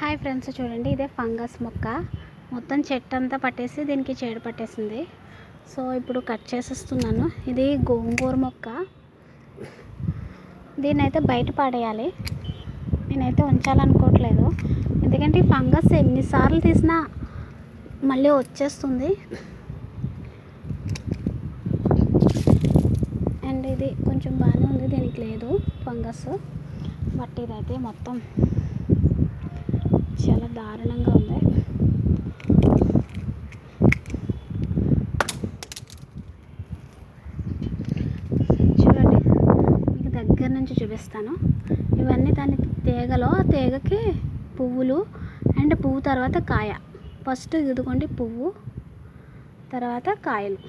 Hi friends, చూడండి ఇదే fungus మొక్క. మొత్తం చెట్టు అంతా పట్టేసి దీనికి చీడ పట్టేసింది. సో ఇప్పుడు కట్ చేసేస్తున్నాను. ఇది గోంగూర మొక్క. దీన్నైతే బయట పడేయాలి. నేనైతే ఉంచాలనుకోవట్లేదు, ఎందుకంటే ఈ ఫంగస్ ఎన్నిసార్లు తీసినా మళ్ళీ వచ్చేస్తుంది. అండ్ ఇది కొంచెం బాగానే ఉంది, దీనికి లేదు ఫంగస్. బట్ ఇదైతే మొత్తం చాలా దారుణంగా ఉంది. చూడండి, మీకు దగ్గర నుంచి చూపిస్తాను. ఇవన్నీ దాని తీగలో, తీగకి పువ్వులు అండ్ పువ్వు తర్వాత కాయ. ఫస్ట్ ఇదిగోండి పువ్వు, తర్వాత కాయలు.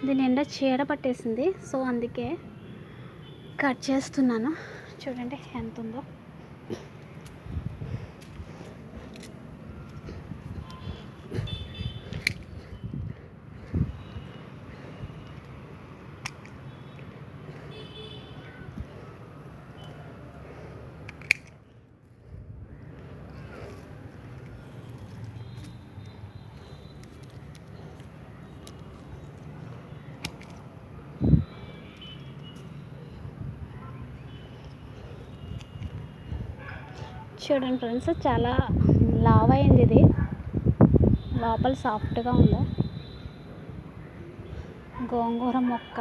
దీని నిండా చీడ పట్టేసింది, సో అందుకే కట్ చేస్తున్నాను. చూడండి ఎంత ఉందో. చూడండి ఫ్రెండ్స్, చాలా లావ్ అయింది. ఇది లోపల సాఫ్ట్గా ఉంది. గోంగూర మొక్క.